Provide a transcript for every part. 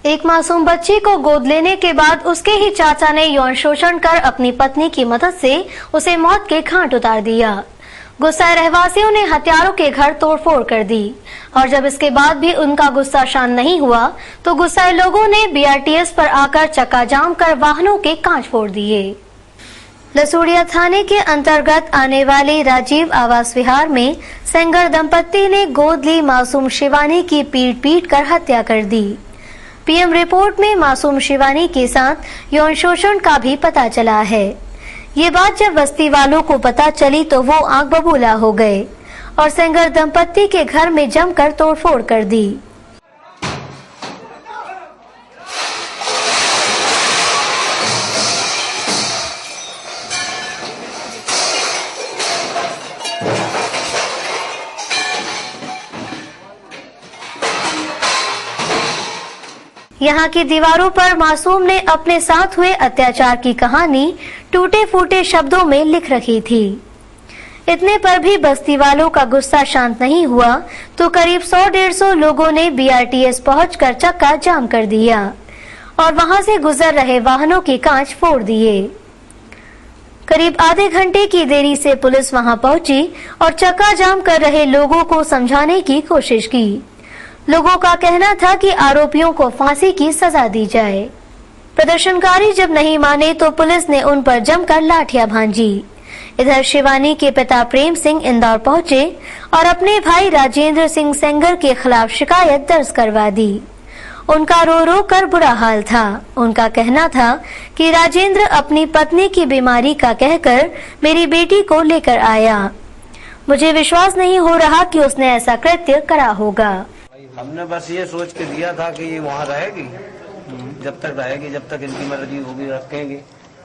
एक मासूम बच्ची को गोद लेने के बाद उसके ही चाचा ने यौन शोषण कर अपनी पत्नी की मदद से उसे मौत के घाट उतार दिया। गुस्साए रहवासियों ने हत्यारों के घर तोड़फोड़ कर दी और जब इसके बाद भी उनका गुस्सा शांत नहीं हुआ तो गुस्साए लोगों ने बीआरटीएस पर आकर चक्का जाम कर वाहनों के कांच फोड़ दिए। लसूड़िया थाने के अंतर्गत आने वाले राजीव आवास विहार में सेंगर दंपत्ति ने गोद ली मासूम शिवानी की पीट कर हत्या कर दी। पीएम रिपोर्ट में मासूम शिवानी के साथ यौन शोषण का भी पता चला है। ये बात जब बस्ती वालों को पता चली तो वो आंख बबूला हो गए और सेंगर दंपत्ति के घर में जमकर तोड़फोड़ कर दी। यहाँ की दीवारों पर मासूम ने अपने साथ हुए अत्याचार की कहानी टूटे फूटे शब्दों में लिख रखी थी। इतने पर भी बस्ती वालों का गुस्सा शांत नहीं हुआ तो करीब 100-150 लोगों ने बीआरटीएस पहुंचकर चक्का जाम कर दिया और वहां से गुजर रहे वाहनों के कांच फोड़ दिए। करीब आधे घंटे की देरी से पुलिस वहां पहुंची और चक्का जाम कर रहे लोगों को समझाने की कोशिश की। लोगों का कहना था कि आरोपियों को फांसी की सजा दी जाए। प्रदर्शनकारी जब नहीं माने तो पुलिस ने उन पर जमकर लाठियां भांजी। इधर शिवानी के पिता प्रेम सिंह इंदौर पहुंचे और अपने भाई राजेंद्र सिंह सेंगर के खिलाफ शिकायत दर्ज करवा दी। उनका रो रो कर बुरा हाल था। उनका कहना था कि राजेंद्र अपनी पत्नी की बीमारी का कहकर मेरी बेटी को लेकर आया। मुझे विश्वास नहीं हो रहा कि उसने ऐसा कृत्य करा होगा। हमने बस ये सोच के दिया था कि ये वहाँ रहेगी, जब तक रहेगी, जब तक इनकी मर्जी होगी रखेंगे,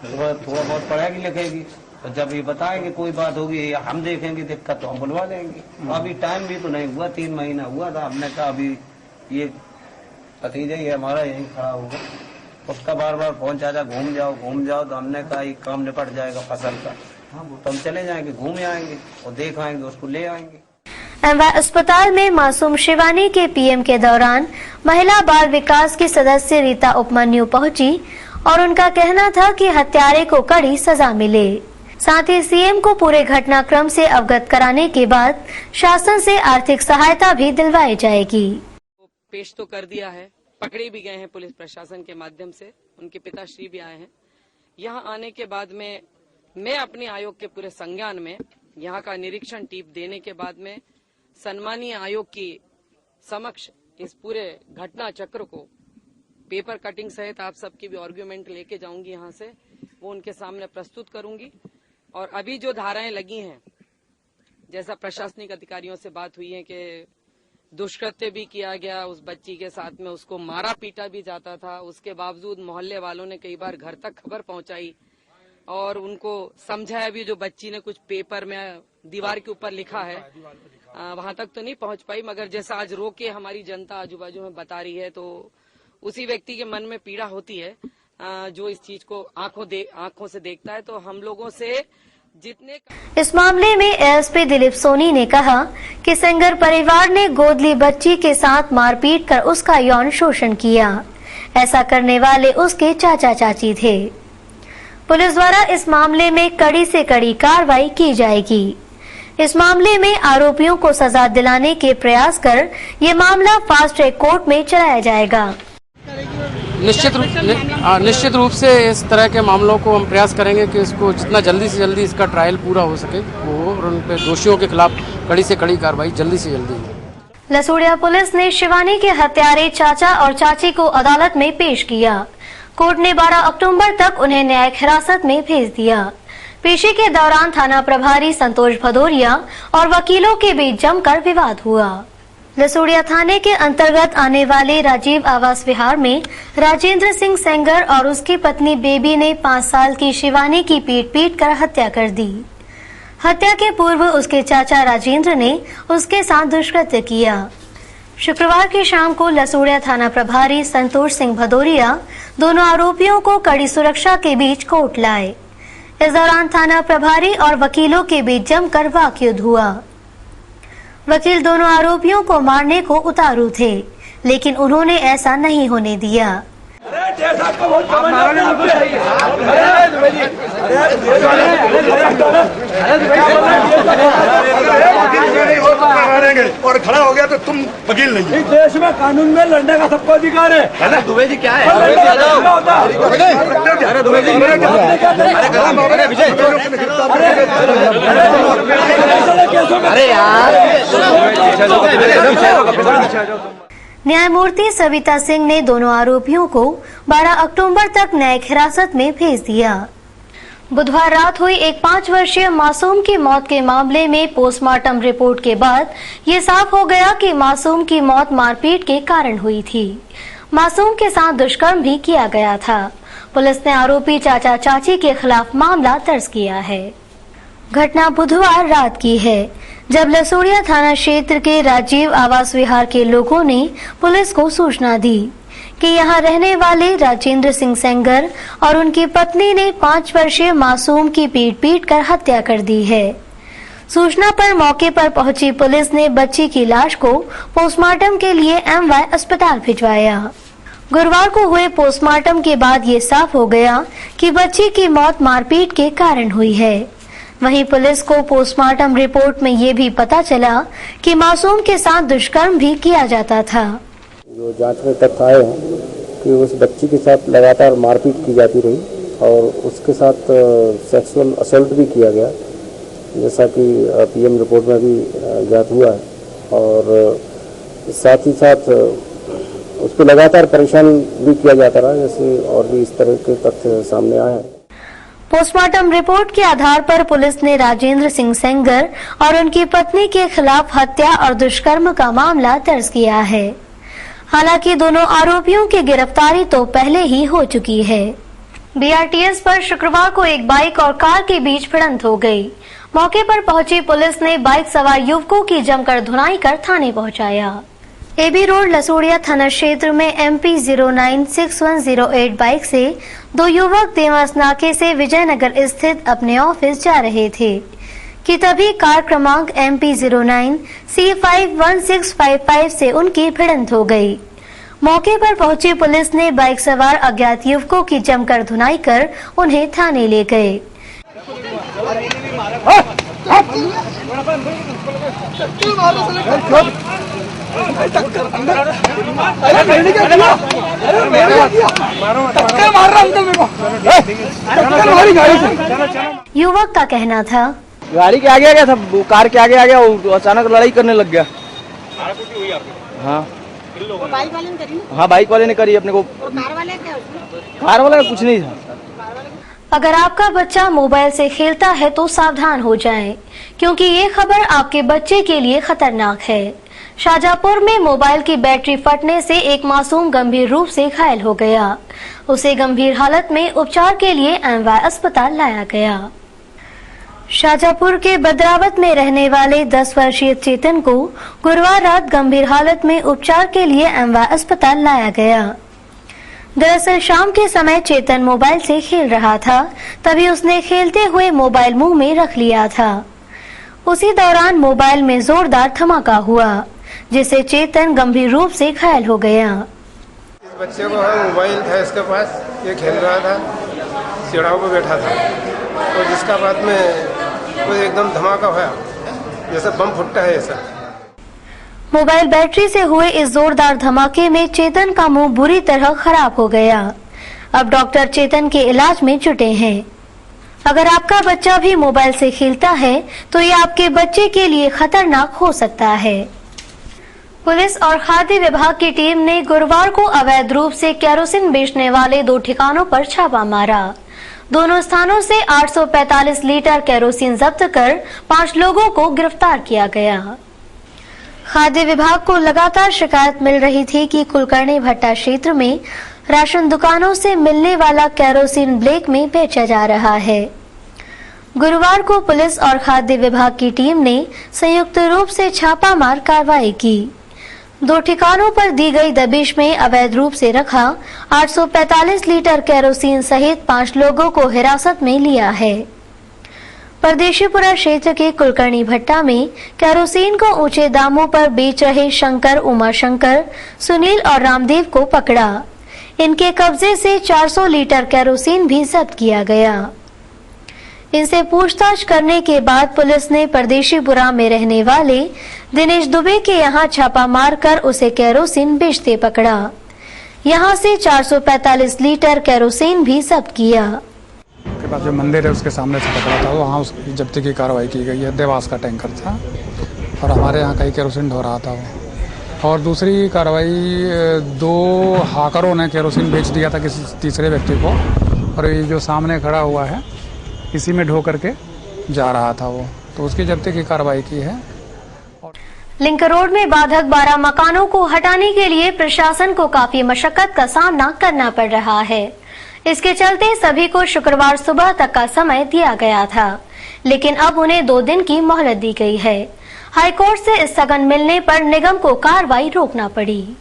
थोड़ा बहुत पढ़ेगी लिखेगी, तो जब ये बताएंगे कोई बात होगी या हम देखेंगे दिक्कत तो हम बुलवा लेंगे। अभी टाइम भी तो नहीं हुआ, 3 महीना हुआ था। हमने कहा अभी ये भतीजा ही हमारा यहीं खड़ा होगा, उसका बार बार फोन चाचा घूम जाओ, तो हमने कहा ये काम निपट जाएगा फसल का, तो हम चले जाएंगे, घूम आएंगे और देख आएंगे, उसको ले आएंगे। अस्पताल में मासूम शिवानी के पीएम के दौरान महिला बाल विकास की सदस्य रीता उपमन्यु पहुंची और उनका कहना था कि हत्यारे को कड़ी सजा मिले। साथ ही सीएम को पूरे घटनाक्रम से अवगत कराने के बाद शासन से आर्थिक सहायता भी दिलवाई जाएगी। पेश तो कर दिया है, पकड़े भी गए हैं पुलिस प्रशासन के माध्यम से, उनके पिताश्री भी आए हैं। यहाँ आने के बाद में मैं अपने आयोग के पूरे संज्ञान में यहाँ का निरीक्षण टीप देने के बाद में सम्मानीय आयोग की समक्ष इस पूरे घटना चक्र को पेपर कटिंग सहित आप सबकी भी आर्गुमेंट लेके जाऊंगी, यहाँ से वो उनके सामने प्रस्तुत करूंगी। और अभी जो धाराएं लगी हैं, जैसा प्रशासनिक अधिकारियों से बात हुई है कि दुष्कृत्य भी किया गया, उस बच्ची के साथ में उसको मारा पीटा भी जाता था, उसके बावजूद मोहल्ले वालों ने कई बार घर तक खबर पहुंचाई और उनको समझाया भी। जो बच्ची ने कुछ पेपर में दीवार के ऊपर लिखा है वहां तक तो नहीं पहुंच पाई, मगर जैसा आज रो के हमारी जनता आजू बाजू में बता रही है तो उसी व्यक्ति के मन में पीड़ा होती है जो इस चीज को आंखों से देखता है। तो हम लोगों से जितने इस मामले में एएसपी दिलीप सोनी ने कहा कि सेंगर परिवार ने गोद ली बच्ची के साथ मारपीट कर उसका यौन शोषण किया। ऐसा करने वाले उसके चाचा चाची थे। पुलिस द्वारा इस मामले में कड़ी से कड़ी कार्रवाई की जाएगी। इस मामले में आरोपियों को सजा दिलाने के प्रयास कर ये मामला फास्ट ट्रैक कोर्ट में चलाया जाएगा। निश्चित रूप से इस तरह के मामलों को हम प्रयास करेंगे कि इसको जितना जल्दी से जल्दी इसका ट्रायल पूरा हो सके वो, और उन पे दोषियों के खिलाफ कड़ी से कड़ी कार्रवाई जल्दी से जल्दी। लसूड़िया पुलिस ने शिवानी के हत्यारे चाचा और चाची को अदालत में पेश किया। कोर्ट ने 12 अक्टूबर तक उन्हें न्यायिक हिरासत में भेज दिया। पेशी के दौरान थाना प्रभारी संतोष भदौरिया और वकीलों के बीच जमकर विवाद हुआ। लसूड़िया थाने के अंतर्गत आने वाले राजीव आवास विहार में राजेंद्र सिंह सेंगर और उसकी पत्नी बेबी ने 5 साल की शिवानी की पीट कर हत्या कर दी। हत्या के पूर्व उसके चाचा राजेंद्र ने उसके साथ दुष्कृत्य किया। शुक्रवार की शाम को लसूड़िया थाना प्रभारी संतोष सिंह भदौरिया दोनों आरोपियों को कड़ी सुरक्षा के बीच कोर्ट लाए। इस दौरान थाना प्रभारी और वकीलों के बीच जमकर वाकयुद्ध हुआ। वकील दोनों आरोपियों को मारने को उतारू थे। लेकिन उन्होंने ऐसा नहीं होने दिया। और खड़ा हो गया तो तुम वकील नहीं। इस देश में कानून में लड़ने का सबको अधिकार है ना। दुबे जी क्या है? अरे दुबे जी, अरे यार। न्यायमूर्ति सविता सिंह ने दोनों आरोपियों को 12 अक्टूबर तक न्यायिक हिरासत में भेज दिया। बुधवार रात हुई एक 5 वर्षीय मासूम की मौत के मामले में पोस्टमार्टम रिपोर्ट के बाद ये साफ हो गया कि मासूम की मौत मारपीट के कारण हुई थी। मासूम के साथ दुष्कर्म भी किया गया था। पुलिस ने आरोपी चाचा चाची के खिलाफ मामला दर्ज किया है। घटना बुधवार रात की है, जब लसोड़िया थाना क्षेत्र के राजीव आवास विहार के लोगों ने पुलिस को सूचना दी कि यहां रहने वाले राजेंद्र सिंह सेंगर और उनकी पत्नी ने 5 वर्षीय मासूम की पीट कर हत्या कर दी है। सूचना पर मौके पर पहुंची पुलिस ने बच्ची की लाश को पोस्टमार्टम के लिए MY अस्पताल भिजवाया। गुरुवार को हुए पोस्टमार्टम के बाद ये साफ हो गया कि बच्ची की मौत मारपीट के कारण हुई है। वहीं पुलिस को पोस्टमार्टम रिपोर्ट में ये भी पता चला कि मासूम के साथ दुष्कर्म भी किया जाता था। जो जांच में तथ्य आए हैं कि उस बच्ची के साथ लगातार मारपीट की जाती रही और उसके साथ सेक्सुअल असॉल्ट भी किया गया, जैसा कि PM रिपोर्ट में भी ज्ञात हुआ है। और साथ ही साथ उस पर लगातार परेशान भी किया जाता रहा, जैसे और भी इस तरह के तथ्य सामने आए हैं। पोस्टमार्टम रिपोर्ट के आधार पर पुलिस ने राजेंद्र सिंह सेंगर और उनकी पत्नी के खिलाफ हत्या और दुष्कर्म का मामला दर्ज किया है। हालांकि दोनों आरोपियों की गिरफ्तारी तो पहले ही हो चुकी है। BRTS पर शुक्रवार को एक बाइक और कार के बीच भिड़ंत हो गई। मौके पर पहुंची पुलिस ने बाइक सवार युवकों की जमकर धुनाई कर थाने पहुंचाया। AB रोड लसोड़िया थाना क्षेत्र में MP 096108 बाइक से 2 युवक देवास नाके से विजयनगर स्थित अपने ऑफिस जा रहे थे कि तभी कार क्रमांक MP 09 C51655 से उनकी भिड़ंत हो गई। मौके पर पहुंची पुलिस ने बाइक सवार अज्ञात युवकों की जमकर धुनाई कर उन्हें थाने ले गए। युवक का कहना था, गाड़ी के आगे आ गया था, कार के आगे आ गया और अचानक लड़ाई करने लग गया। हाँ बाइक वाले ने करी ना? हाँ बाइक वाले ने करी अपने को। कार वाले क्या? कार वाला का कुछ नहीं था। अगर आपका बच्चा मोबाइल से खेलता है तो सावधान हो जाएं, क्योंकि ये खबर आपके बच्चे के लिए खतरनाक है। शाहजहांपुर में मोबाइल की बैटरी फटने से एक मासूम गंभीर रूप से घायल हो गया। उसे गंभीर हालत में उपचार के लिए MY अस्पताल लाया गया। शाहजहांपुर के बद्रावत में रहने वाले 10 वर्षीय चेतन को गुरुवार रात गंभीर हालत में उपचार के लिए MY अस्पताल लाया गया। दरअसल शाम के समय चेतन मोबाइल से खेल रहा था, तभी उसने खेलते हुए मोबाइल मुंह में रख लिया था। उसी दौरान मोबाइल में जोरदार धमाका हुआ, जिससे चेतन गंभीर रूप से घायल हो गया। इस बच्चे को मोबाइल था इसके पास, ये खेल रहा था, सीढ़ाओं पर बैठा था और जिसका बाद में कोई एकदम धमाका हुआ, जैसे बम फुटता है ऐसा। मोबाइल बैटरी से हुए इस जोरदार धमाके में चेतन का मुंह बुरी तरह खराब हो गया। अब डॉक्टर चेतन के इलाज में जुटे हैं। अगर आपका बच्चा भी मोबाइल से खेलता है तो ये आपके बच्चे के लिए खतरनाक हो सकता है। पुलिस और खाद्य विभाग की टीम ने गुरुवार को अवैध रूप से केरोसिन बेचने वाले 2 ठिकानों पर छापा मारा। दोनों स्थानों से 845 लीटर केरोसिन जब्त कर 5 लोगों को गिरफ्तार किया गया। खाद्य विभाग को लगातार शिकायत मिल रही थी कि कुलकर्णी भट्टा क्षेत्र में राशन दुकानों से मिलने वाला केरोसिन ब्लैक में बेचा जा रहा है। गुरुवार को पुलिस और खाद्य विभाग की टीम ने संयुक्त रूप से छापामार कार्रवाई की। 2 ठिकानों पर दी गई दबिश में अवैध रूप से रखा 845 लीटर केरोसिन सहित 5 लोगों को हिरासत में लिया है। परदेशीपुरा क्षेत्र के कुलकर्णी भट्टा में केरोसिन को ऊंचे दामों पर बेच रहे शंकर, उमाशंकर, सुनील और रामदेव को पकड़ा। इनके कब्जे से 400 लीटर केरोसिन भी जब्त किया गया। इनसे पूछताछ करने के बाद पुलिस ने परदेशीपुरा में रहने वाले दिनेश दुबे के यहां छापा मारकर उसे केरोसिन बेचते पकड़ा। यहां से 445 लीटर केरोसिन भी जब्त किया। के पास जो मंदिर है उसके सामने से पकड़ा था, वहाँ उसकी जब्ती की कार्रवाई की गई है। देवास का टैंकर था और हमारे यहाँ का ही केरोसिन ढो रहा था वो। और दूसरी कार्रवाई 2 हाकरों ने केरोसिन बेच दिया था किसी तीसरे व्यक्ति को, और ये जो सामने खड़ा हुआ है इसी में ढो करके जा रहा था वो, तो उसकी जब्ती की कार्रवाई की है। लिंक रोड में बाधक 12 मकानों को हटाने के लिए प्रशासन को काफी मशक्कत का सामना करना पड़ रहा है। इसके चलते सभी को शुक्रवार सुबह तक का समय दिया गया था, लेकिन अब उन्हें 2 दिन की मोहलत दी गई है। हाईकोर्ट से स्थगन मिलने पर निगम को कार्रवाई रोकना पड़ी।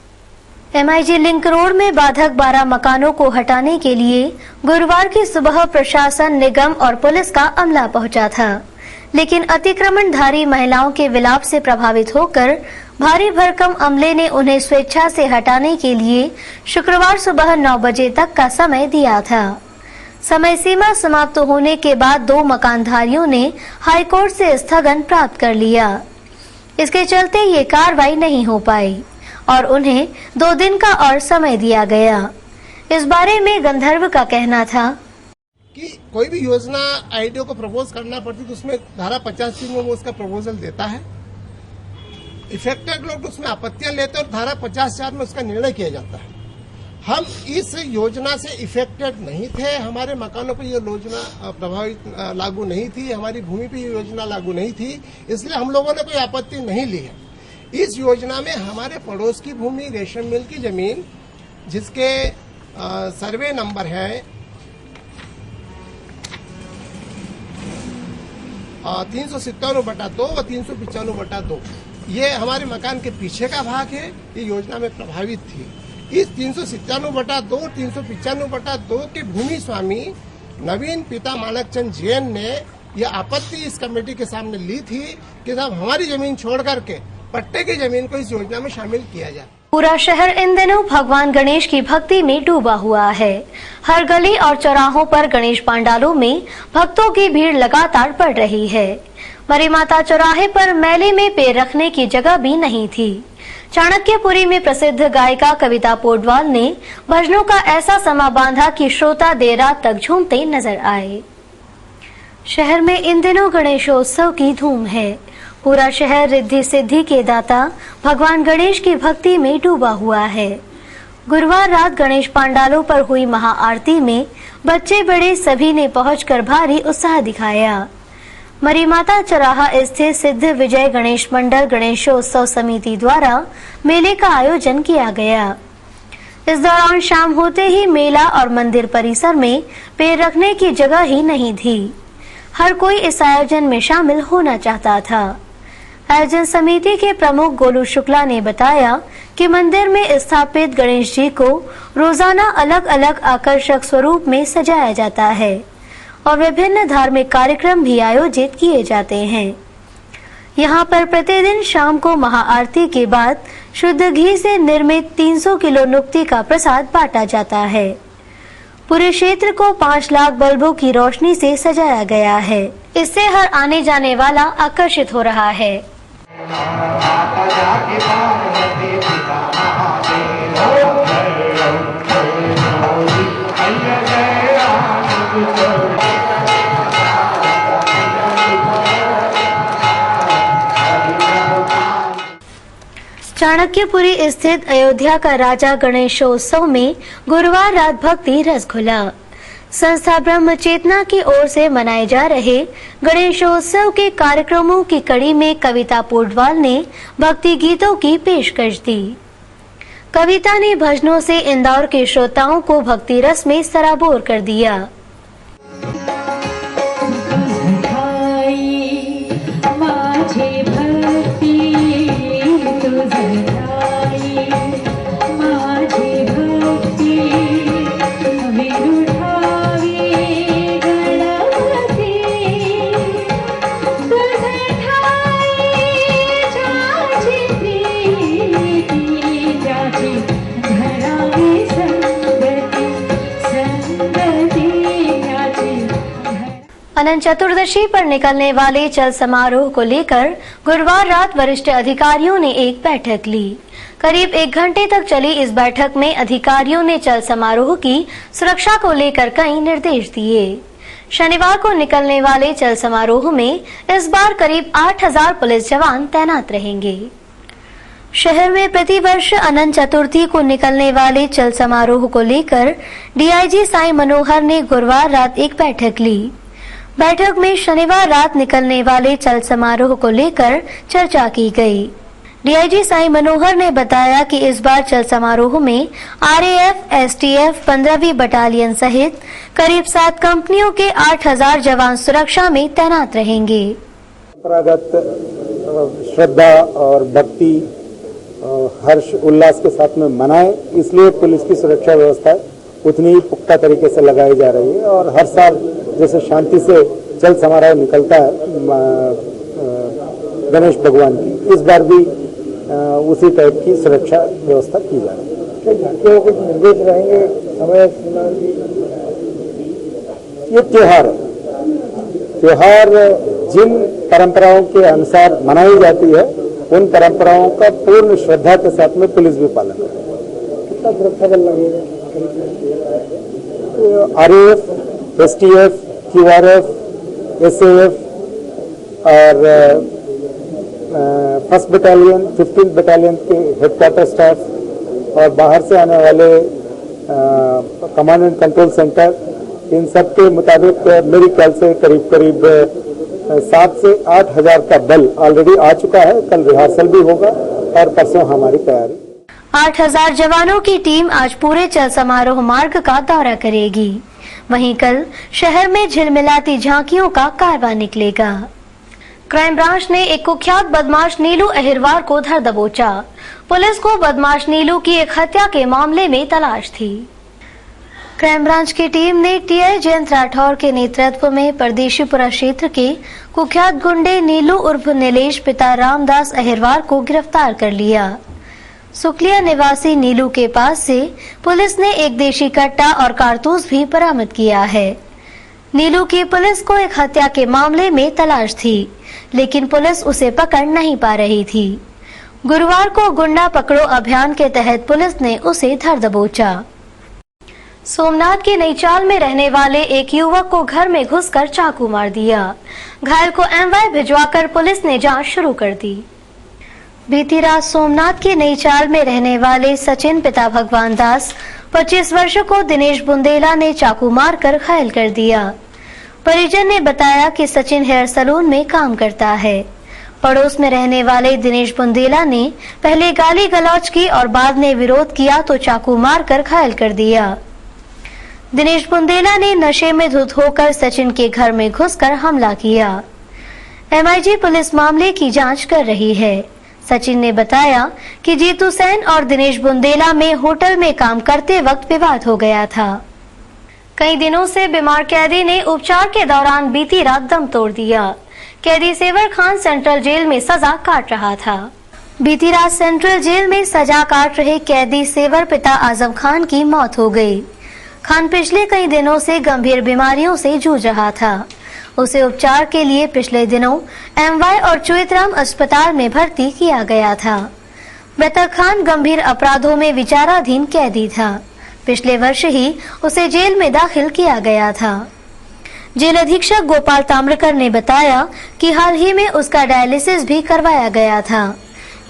MIG लिंक रोड में बाधक 12 मकानों को हटाने के लिए गुरुवार की सुबह प्रशासन, निगम और पुलिस का अमला पहुंचा था, लेकिन अतिक्रमणधारी महिलाओं के विलाप से प्रभावित होकर भारी भरकम अमले ने उन्हें स्वेच्छा से हटाने के लिए शुक्रवार सुबह 9 बजे तक का समय दिया था। समय सीमा समाप्त होने के बाद 2 मकानधारियों ने हाईकोर्ट से स्थगन प्राप्त कर लिया। इसके चलते ये कार्रवाई नहीं हो पाई और उन्हें 2 दिन का और समय दिया गया। इस बारे में गंधर्व का कहना था कि कोई भी योजना आईडीओ को प्रपोज करना पड़ती तो उसमें धारा 85 में वो उसका प्रपोजल देता है। इफेक्टेड लोग उसमें आपत्तियां लेते हैं और धारा 54 में उसका निर्णय किया जाता है। हम इस योजना से इफेक्टेड नहीं थे, हमारे मकानों पर यह योजना प्रभावित लागू नहीं थी, हमारी भूमि पर यह योजना लागू नहीं थी, इसलिए हम लोगों ने कोई आपत्ति नहीं ली है। इस योजना में हमारे पड़ोस की भूमि, रेशम मिल की जमीन, जिसके सर्वे नंबर है 397/2 व 395/2, ये हमारे मकान के पीछे का भाग है, ये योजना में प्रभावित थी। इस 397/2 और 395/2 के भूमि स्वामी नवीन पिता मानक चंद जैन ने यह आपत्ति इस कमेटी के सामने ली थी कि साहब हमारी जमीन छोड़ करके पट्टे की जमीन को इस योजना में शामिल किया जाए। पूरा शहर इन दिनों भगवान गणेश की भक्ति में डूबा हुआ है। हर गली और चौराहों पर गणेश पंडालों में भक्तों की भीड़ लगातार बढ़ रही है। मरी माता चौराहे पर मेले में पैर रखने की जगह भी नहीं थी। चाणक्यपुरी में प्रसिद्ध गायिका कविता पोडवाल ने भजनों का ऐसा समा बांधा कि श्रोता देर रात तक झूमते नजर आए। शहर में इन दिनों गणेशोत्सव की धूम है। पूरा शहर रिद्धि सिद्धि के दाता भगवान गणेश की भक्ति में डूबा हुआ है। गुरुवार रात गणेश पंडालों पर हुई महाआरती में बच्चे बड़े सभी ने पहुंचकर भारी उत्साह दिखाया। मरी माता चौराहा स्थित सिद्ध विजय गणेश मंडल गणेशोत्सव समिति द्वारा मेले का आयोजन किया गया। इस दौरान शाम होते ही मेला और मंदिर परिसर में पैर रखने की जगह ही नहीं थी। हर कोई इस आयोजन में शामिल होना चाहता था। आयोजन समिति के प्रमुख गोलू शुक्ला ने बताया कि मंदिर में स्थापित गणेश जी को रोजाना अलग अलग आकर्षक स्वरूप में सजाया जाता है और विभिन्न धार्मिक कार्यक्रम भी आयोजित किए जाते हैं। यहाँ पर प्रतिदिन शाम को महाआरती के बाद शुद्ध घी से निर्मित 300 किलो नुक्ति का प्रसाद बांटा जाता है। पूरे क्षेत्र को 5 लाख बल्बों की रोशनी से सजाया गया है। इससे हर आने जाने वाला आकर्षित हो रहा है। चाणक्यपुरी स्थित अयोध्या का राजा गणेशोत्सव में गुरुवार रात भक्ति रस घुला। संस्था ब्रह्म चेतना की ओर से मनाए जा रहे गणेशोत्सव के कार्यक्रमों की कड़ी में कविता पोडवाल ने भक्ति गीतों की पेशकश दी। कविता ने भजनों से इंदौर के श्रोताओं को भक्ति रस में सराबोर कर दिया। अनंत चतुर्दशी पर निकलने वाले चल समारोह को लेकर गुरुवार रात वरिष्ठ अधिकारियों ने एक बैठक ली। करीब 1 घंटे तक चली इस बैठक में अधिकारियों ने चल समारोह की सुरक्षा को लेकर कई निर्देश दिए। शनिवार को निकलने वाले चल समारोह में इस बार करीब 8000 पुलिस जवान तैनात रहेंगे। शहर में प्रतिवर्ष अनंत चतुर्थी को निकलने वाले चल समारोह को लेकर डीआईजी साई मनोहर ने गुरुवार रात एक बैठक ली। बैठक में शनिवार रात निकलने वाले चल समारोह को लेकर चर्चा की गई। डीआईजी साई मनोहर ने बताया कि इस बार चल समारोह में आरएएफ, एसटीएफ, 15वीं बटालियन सहित करीब 7 कंपनियों के 8000 जवान सुरक्षा में तैनात रहेंगे। परंपरागत श्रद्धा और भक्ति हर्ष उल्लास के साथ में मनाए, इसलिए पुलिस की सुरक्षा व्यवस्था उतनी ही पुख्ता तरीके से लगाई जा रही है। और हर साल जैसे शांति से चल समारोह निकलता है गणेश भगवान की, इस बार भी उसी टाइप की सुरक्षा व्यवस्था की जा रही है। झांकियों को निर्देश रहेंगे, समय सीमा की। ये त्योहार जिन परंपराओं के अनुसार मनाई जाती है, उन परंपराओं का पूर्ण श्रद्धा के साथ में पुलिस भी पालन करेगी। कितना सुरक्षा बल लगेगा? आरएएफ, एसटीएफ, क्यूआरएफ, एसएएफ और 1st बटालियन, 15th बटालियन के हेडक्वार्टर स्टाफ और बाहर से आने वाले कमांड एंड कंट्रोल सेंटर, इन सब के मुताबिक मेरे ख्याल से करीब 7 से 8 हजार का बल ऑलरेडी आ चुका है। कल रिहर्सल भी होगा और परसों हमारी तैयारी। 8000 जवानों की टीम आज पूरे चल समारोह मार्ग का दौरा करेगी। वहीं कल शहर में झिलमिलाती झांकियों का कारवां निकलेगा। क्राइम ब्रांच ने एक कुख्यात बदमाश नीलू अहिरवार को धर दबोचा। पुलिस को बदमाश नीलू की एक हत्या के मामले में तलाश थी। क्राइम ब्रांच की टीम ने टीआई जयंत राठौर के नेतृत्व में परदेशीपुरा क्षेत्र के कुख्यात गुंडे नीलू उर्फ नीलेश पिता रामदास अहिरवार को गिरफ्तार कर लिया। सुकलिया निवासी नीलू के पास से पुलिस ने एक देशी कट्टा और कारतूस भी बरामद किया है। नीलू की पुलिस को एक हत्या के मामले में तलाश थी, लेकिन पुलिस उसे पकड़ नहीं पा रही थी। गुरुवार को गुंडा पकड़ो अभियान के तहत पुलिस ने उसे धर दबोचा। सोमनाथ के नईचाल में रहने वाले एक युवक को घर में घुसकर चाकू मार दिया। घायल को एमवाई भिजवाकर पुलिस ने जांच शुरू कर दी। बीती रात सोमनाथ के नईचाल में रहने वाले सचिन पिता भगवान दास 25 वर्ष को दिनेश बुंदेला ने चाकू मारकर घायल कर दिया। परिजन ने बताया कि सचिन हेयर सलून में काम करता है। पड़ोस में रहने वाले दिनेश बुंदेला ने पहले गाली गलौज की और बाद में विरोध किया तो चाकू मारकर घायल कर दिया। दिनेश बुंदेला ने नशे में धुत होकर सचिन के घर में घुसकर हमला किया। एमआईजी पुलिस मामले की जांच कर रही है। सचिन ने बताया कि जीतू सेन और दिनेश बुंदेला में होटल में काम करते वक्त विवाद हो गया था। कई दिनों से बीमार कैदी ने उपचार के दौरान बीती रात दम तोड़ दिया। कैदी सेवर खान सेंट्रल जेल में सजा काट रहा था। बीती रात सेंट्रल जेल में सजा काट रहे कैदी सेवर पिता आजम खान की मौत हो गई। खान पिछले कई दिनों से गंभीर बीमारियों से जूझ रहा था। उसे उपचार के लिए पिछले दिनों एमवाई और चुईतराम अस्पताल में भर्ती किया गया था। मृतक खान गंभीर अपराधों में विचाराधीन कैदी था। पिछले वर्ष ही उसे जेल में दाखिल किया गया था। जेल अधीक्षक गोपाल ताम्रकर ने बताया कि हाल ही में उसका डायलिसिस भी करवाया गया था,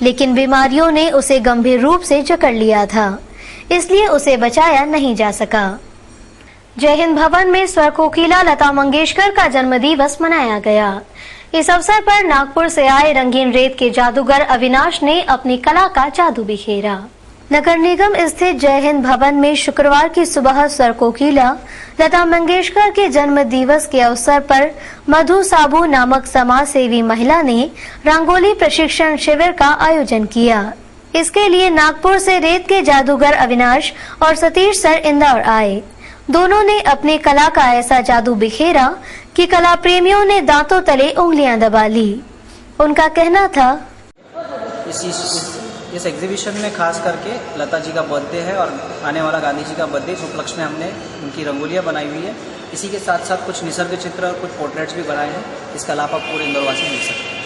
लेकिन बीमारियों ने उसे गंभीर रूप से जकड़ लिया था, इसलिए उसे बचाया नहीं जा सका। जय हिंद भवन में स्वर कोकिला लता मंगेशकर का जन्मदिवस मनाया गया। इस अवसर पर नागपुर से आए रंगीन रेत के जादूगर अविनाश ने अपनी कला का जादू बिखेरा। नगर निगम स्थित जय हिंद भवन में शुक्रवार की सुबह स्वर कोकिला लता मंगेशकर के जन्म दिवस के अवसर पर मधु साबू नामक समाज सेवी महिला ने रंगोली प्रशिक्षण शिविर का आयोजन किया। इसके लिए नागपुर से रेत के जादूगर अविनाश और सतीश सर इंदौर आए। दोनों ने अपनी कला का ऐसा जादू बिखेरा कि कला प्रेमियों ने दांतों तले उंगलियां दबा ली। उनका कहना था, इस एग्जीबिशन में खास करके लता जी का बर्थडे है और आने वाला गांधी जी का बर्थडे, इस उपलक्ष्य में हमने उनकी रंगोलियां बनाई हुई है इसी के साथ साथ कुछ निसर्ग चित्र और कुछ पोर्ट्रेट्स भी बनाए हैं। इसके अलावा आप पूरे इंदौरवासी देख सकते हैं।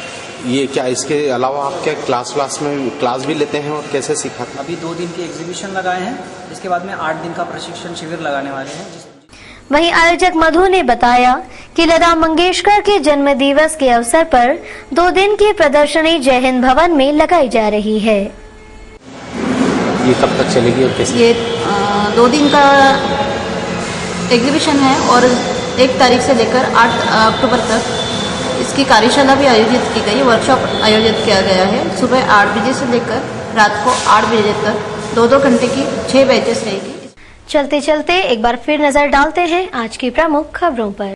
ये क्या इसके अलावा आप क्या क्लास भी लेते हैं और कैसे सिखाते हैं? अभी 2 दिन की एग्जीबिशन लगाए हैं, इसके बाद में 8 दिन का प्रशिक्षण शिविर लगाने वाले हैं। वहीं आयोजक मधु ने बताया कि लता मंगेशकर के जन्म दिवस के अवसर पर 2 दिन की प्रदर्शनी जय हिंद भवन में लगाई जा रही है। ये कब तक चलेगी और कैसे? ये 2 दिन का एग्जीबिशन है और 1 तारीख से लेकर 8 अक्टूबर तक इसकी कार्यशाला भी आयोजित की गई, वर्कशॉप आयोजित किया गया है। सुबह 8 बजे से लेकर रात को 8 बजे तक 2-2 घंटे की 6 बैचेस रहेगी। चलते चलते एक बार फिर नजर डालते हैं आज की प्रमुख खबरों पर।